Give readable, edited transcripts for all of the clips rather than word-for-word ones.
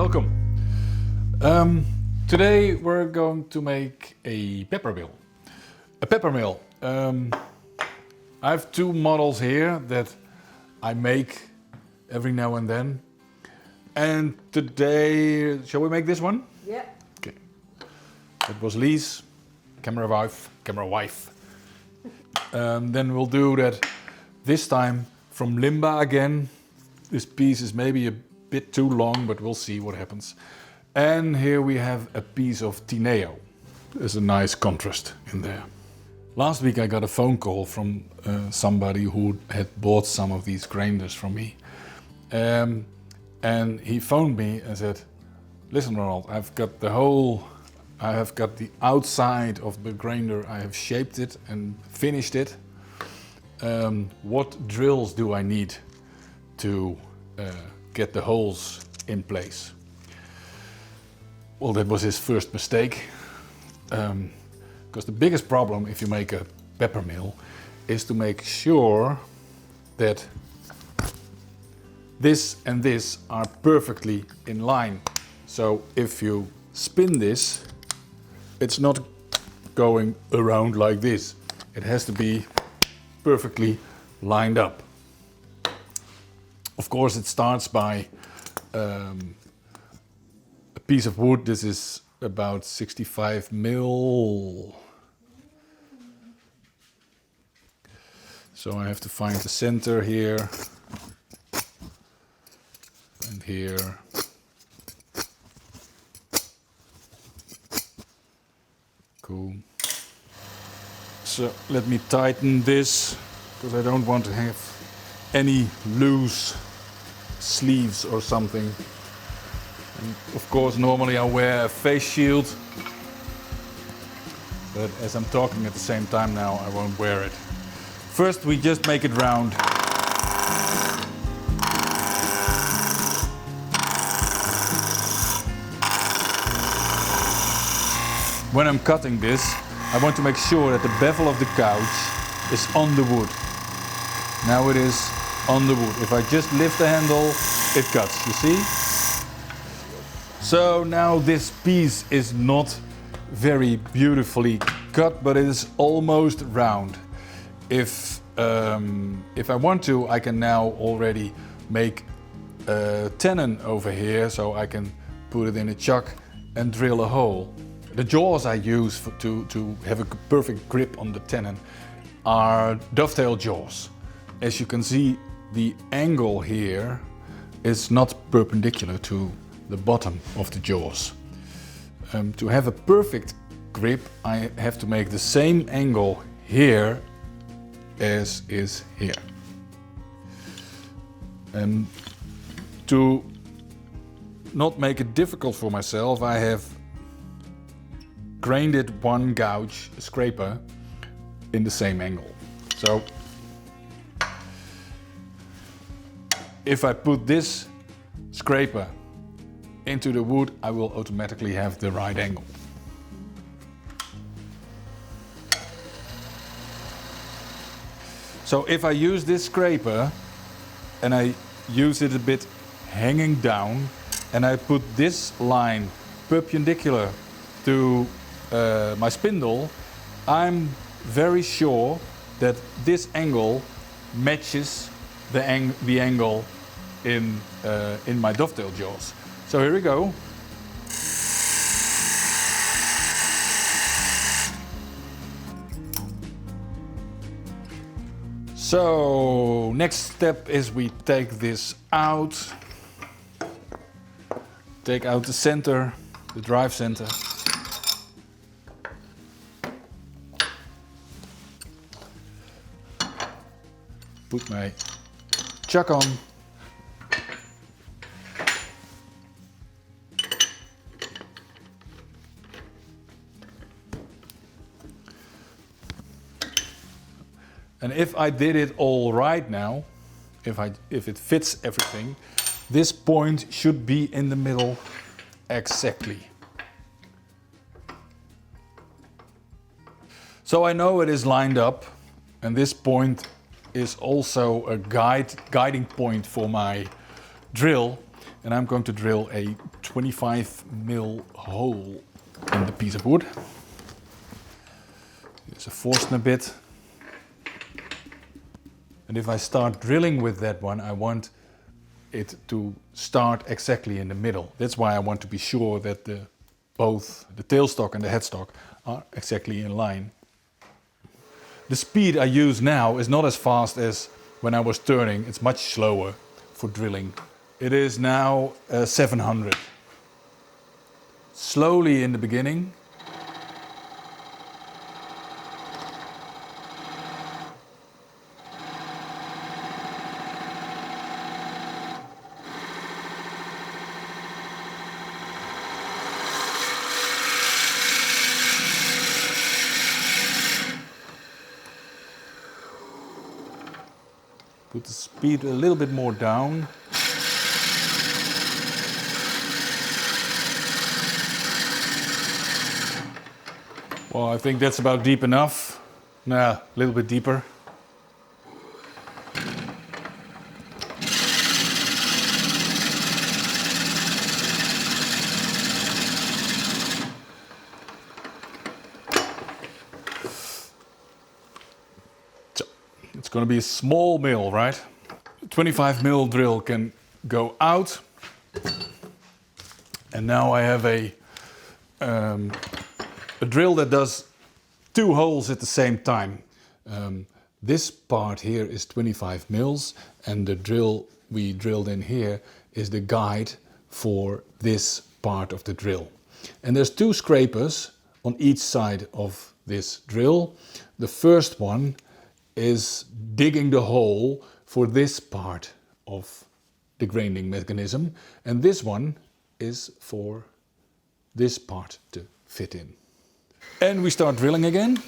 welcome. Today we're going to make a pepper mill. A pepper mill. I have two models here that I make every now and then. And today, shall we make this one? Yeah. Okay. That was Lee's camera wife. Then we'll do that this time from Limba again. This piece is maybe a bit too long, but we'll see what happens. And here we have a piece of Tineo. There's a nice contrast in there. Last week I got a phone call from somebody who had bought some of these grinders from me. And he phoned me and said, listen Ronald, I have got the outside of the grinder, I have shaped it and finished it. What drills do I need to get the holes in place? Well, that was his first mistake. Because the biggest problem if you make a pepper mill is to make sure that this and this are perfectly in line. So if you spin this, it's not going around like this. It has to be perfectly lined up. Of course, it starts by a piece of wood. This is about 65 mil. So I have to find the center here and here. Cool. So let me tighten this because I don't want to have any loose sleeves or something. And of course, normally I wear a face shield, but as I'm talking at the same time now, I won't wear it. First, we just make it round. When I'm cutting this, I want to make sure that the bevel of the couch is on the wood. Now it is on the wood. If I just lift the handle, it cuts, you see? So now this piece is not very beautifully cut, but it is almost round. If I want to, I can now already make a tenon over here, so I can put it in a chuck and drill a hole. The jaws I use to have a perfect grip on the tenon are dovetail jaws. As you can see, the angle here is not perpendicular to the bottom of the jaws. To have a perfect grip, I have to make the same angle here as is here. And to not make it difficult for myself, I have grinded one gouge scraper in the same angle. So if I put this scraper into the wood, I will automatically have the right angle. So if I use this scraper and I use it a bit hanging down and I put this line perpendicular to my spindle, I'm very sure that this angle matches the angle in my dovetail jaws. So here we go. So next step is we take this out. Take out the center, the drive center. Put my chuck on. And if I did it all right now, if it fits everything, this point should be in the middle exactly. So I know it is lined up, and this point is also a guiding point for my drill. and I'm going to drill a 25 mil hole in the piece of wood. There's a Forstner bit. And if I start drilling with that one, I want it to start exactly in the middle. That's why I want to be sure that both the tailstock and the headstock are exactly in line. The speed I use now is not as fast as when I was turning. It's much slower for drilling. It is now 700. Slowly in the beginning. Put the speed a little bit more down. Well, I think that's about deep enough. Nah, a little bit deeper. So, it's going to be a small mill, right? 25 mil drill can go out. And now I have a drill that does 2 holes at the same time. This part here is 25 mils, and the drill we drilled in here is the guide for this part of the drill. And there's 2 scrapers on each side of this drill. The first one is digging the hole for this part of the grinding mechanism, and this one is for this part to fit in. And we start drilling again.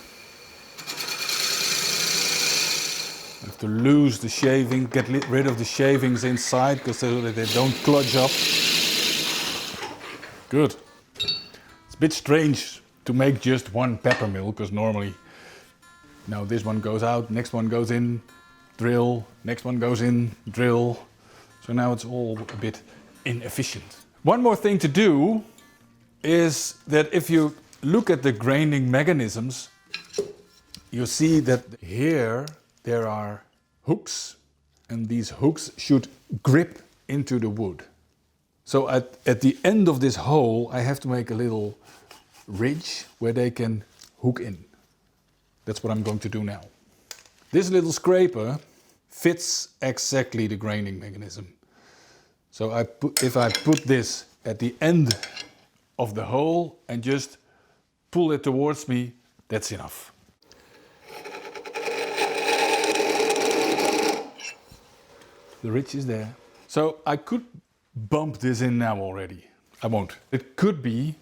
I have to lose the shaving, get rid of the shavings inside because they don't kludge up. Good. It's a bit strange to make just one pepper mill because normally, now this one goes out, next one goes in, drill, next one goes in, drill. So now it's all a bit inefficient. One more thing to do is that if you look at the grinding mechanisms, you see that here there are hooks, and these hooks should grip into the wood. So at the end of this hole, I have to make a little ridge where they can hook in. That's what I'm going to do now. This little scraper fits exactly the grinding mechanism. So if I put this at the end of the hole and just pull it towards me, that's enough. The ridge is there. So I could bump this in now already. I won't. It could be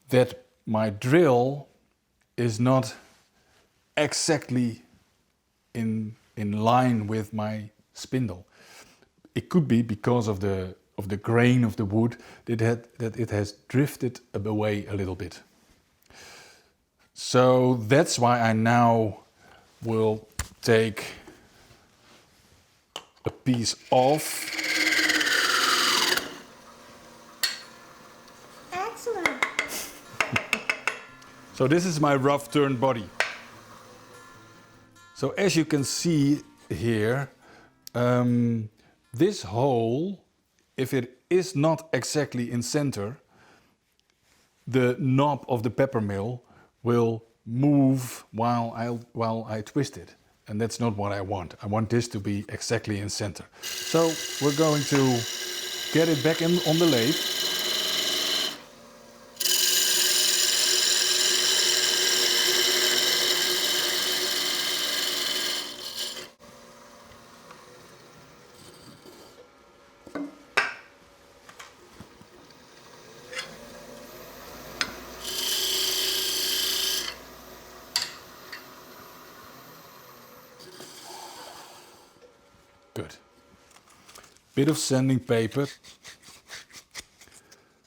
that my drill is not exactly in line with my spindle. It could be because of the grain of the wood that it has drifted away a little bit. So that's why I now will take a piece off. Excellent. So this is my rough turn body. So as you can see here, this hole, if it is not exactly in center, the knob of the pepper mill will move while I twist it. And that's not what I want. I want this to be exactly in center. So we're going to get it back on the lathe. Good. Bit of sanding paper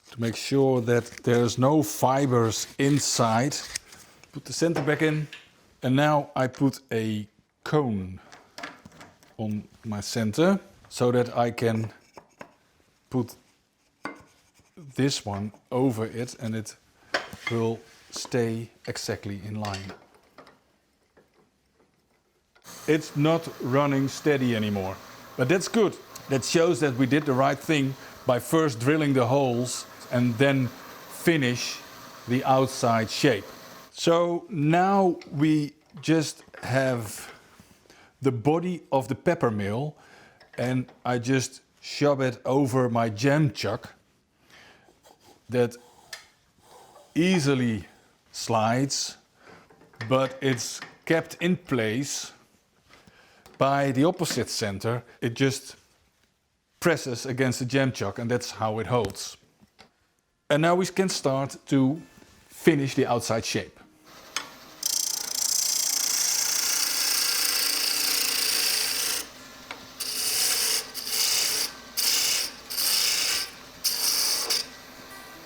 to make sure that there's no fibers inside. Put the center back in, and now I put a cone on my center so that I can put this one over it and it will stay exactly in line. It's not running steady anymore, but that's good. That shows that we did the right thing by first drilling the holes and then finish the outside shape. So now we just have the body of the pepper mill and I just shove it over my jam chuck that easily slides, but it's kept in place by the opposite center. It just presses against the jam chuck and that's how it holds. And now we can start to finish the outside shape.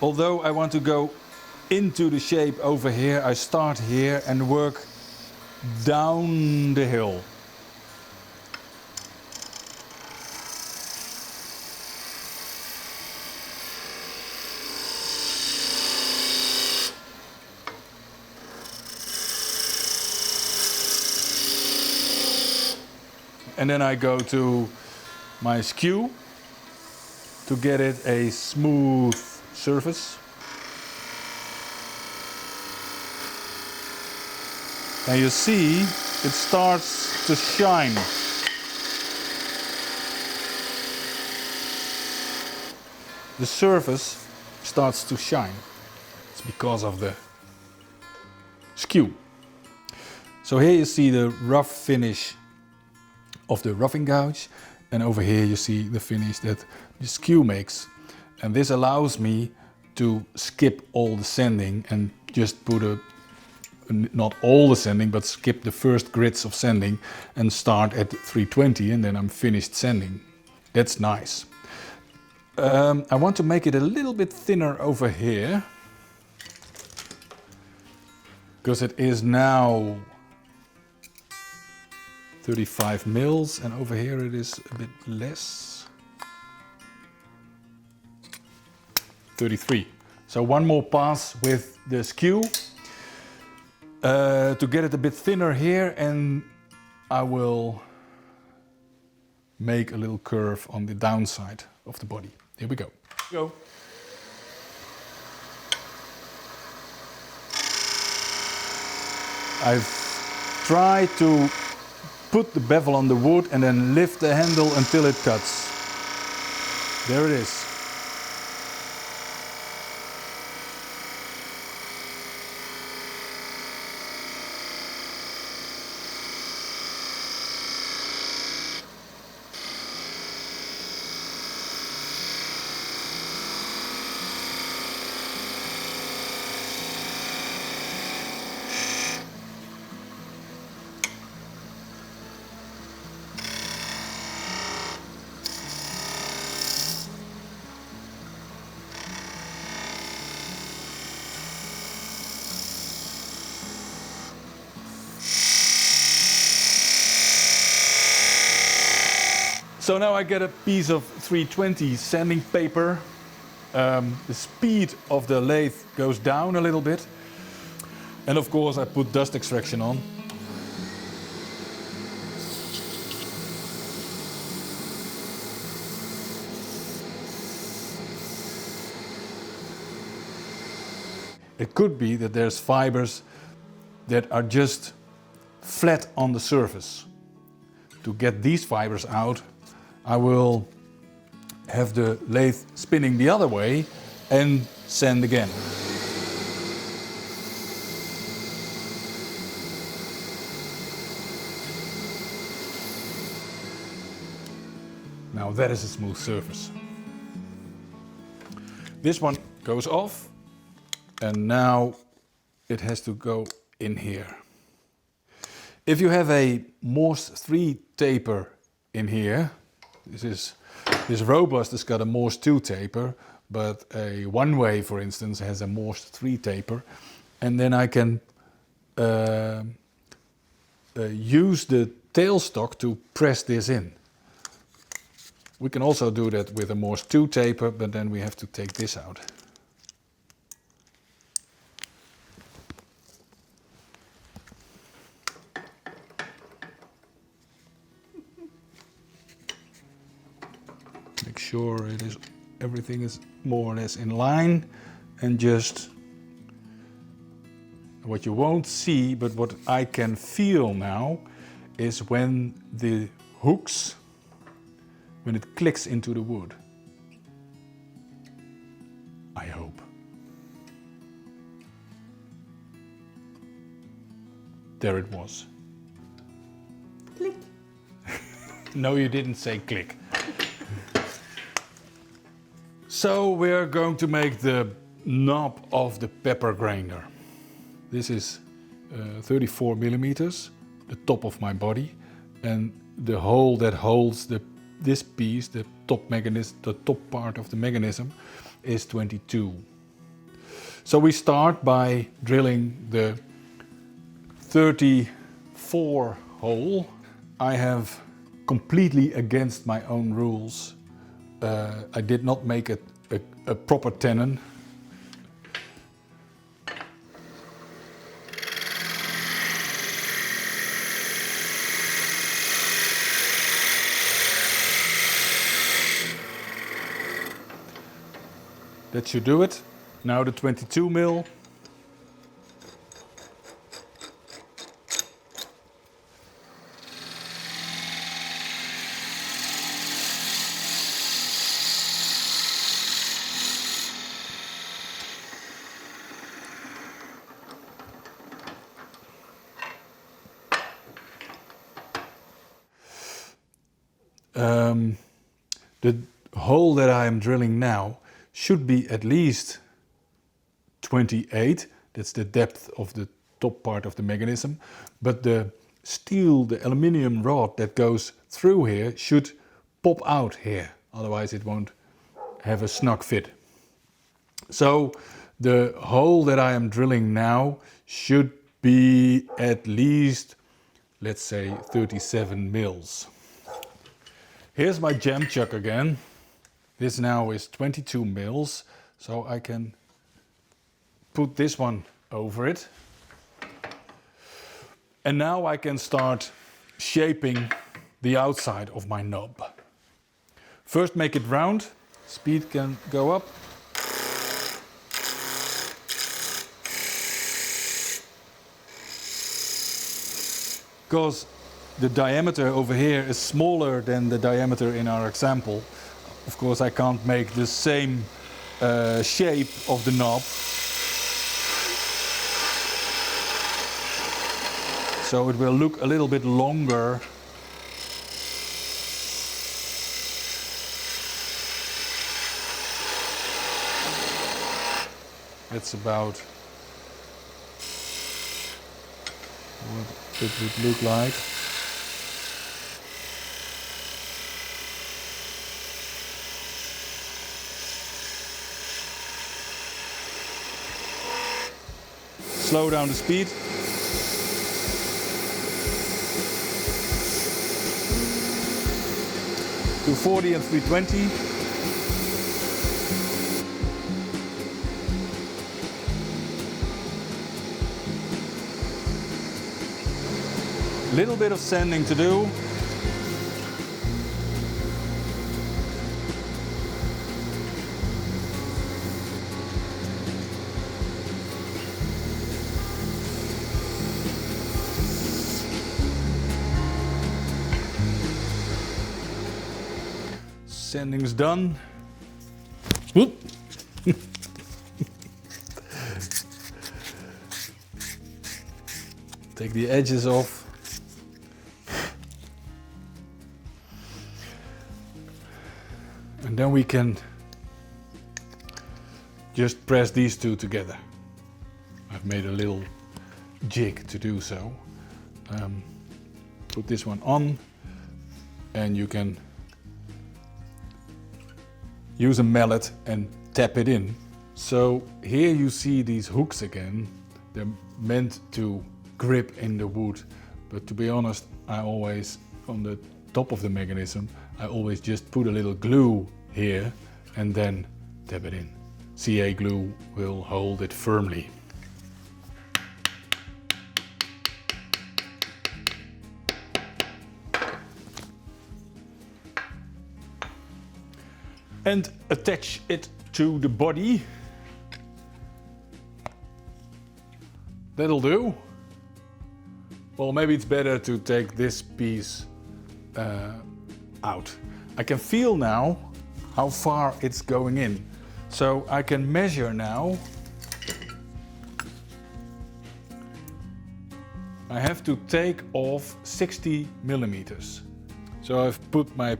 Although I want to go into the shape over here, I start here and work down the hill. And then I go to my skew to get it a smooth surface. And you see it starts to shine. The surface starts to shine. It's because of the skew. So here you see the rough finish of the roughing gouge, and over here you see the finish that the skew makes. And this allows me to skip all the sanding and just put not all the sanding, but skip the first grids of sanding and start at 320 and then I'm finished sanding. That's nice. I want to make it a little bit thinner over here because it is now 35 mils and over here it is a bit less. 33. So one more pass with the skew to get it a bit thinner here, and I will make a little curve on the downside of the body. Here we go. Go. I've tried to put the bevel on the wood and then lift the handle until it cuts. There it is. So now I get a piece of 320 sanding paper. The speed of the lathe goes down a little bit. And of course I put dust extraction on. It could be that there's fibers that are just flat on the surface. To get these fibers out, I will have the lathe spinning the other way and sand again. Now that is a smooth surface. This one goes off and now it has to go in here. If you have a Morse 3 taper in here, this robust has got a Morse 2 taper, but a one-way, for instance, has a Morse 3 taper, and then I can use the tailstock to press this in. We can also do that with a Morse 2 taper, but then we have to take this out. Make sure everything is more or less in line, and just what you won't see, but what I can feel now, is when the hooks, when it clicks into the wood. I hope. There it was. Click. No, you didn't say click. So we're going to make the knob of the pepper grinder. This is 34 millimeters, the top of my body, and the hole that holds this piece, the top mechanism, the top part of the mechanism, is 22. So we start by drilling the 34 hole. I have, completely against my own rules, I did not make a proper tenon. That should do it. Now the 22 mil. The hole that I am drilling now should be at least 28. That's the depth of the top part of the mechanism. But the steel, the aluminium rod that goes through here should pop out here. Otherwise it won't have a snug fit. So the hole that I am drilling now should be at least, let's say, 37 mils. Here's my jam chuck again. This now is 22 mils, so I can put this one over it. And now I can start shaping the outside of my knob. First make it round, speed can go up. Because the diameter over here is smaller than the diameter in our example. Of course, I can't make the same shape of the knob. So it will look a little bit longer. That's about what it would look like. Slow down the speed. To 40 and 320. Little bit of sanding to do. Sanding's done. Whoop. Take the edges off. And then we can just press these two together. I've made a little jig to do so. Put this one on, and you can use a mallet and tap it in. So here you see these hooks again. They're meant to grip in the wood, but to be honest, I always, on the top of the mechanism, I always just put a little glue here and then dab it in. CA glue will hold it firmly. And attach it to the body. That'll do. Well, maybe it's better to take this piece out. I can feel now how far it's going in. So I can measure now. I have to take off 60 millimeters. So I've put my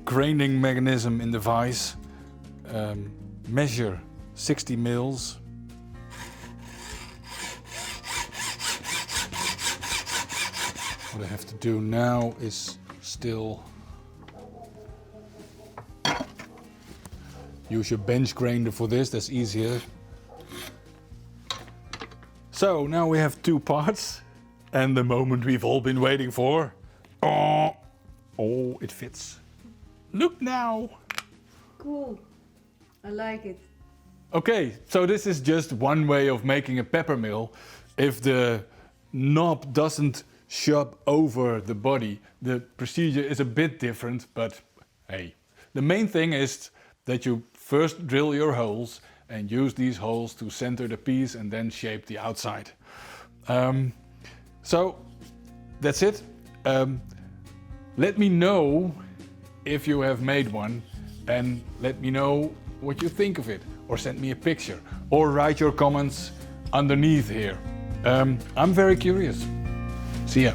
grinding mechanism in the vise, measure 60 mils. What I have to do now is still use your bench grinder for this, that's easier. So now we have two parts and the moment we've all been waiting for. Oh, it fits. Look now. Cool. I like it. Okay, so this is just one way of making a pepper mill. If the knob doesn't shove over the body, the procedure is a bit different, but hey. The main thing is that you first drill your holes and use these holes to center the piece and then shape the outside. So that's it. Let me know if you have made one and let me know what you think of it, or send me a picture, or write your comments underneath here. I'm very curious. See ya.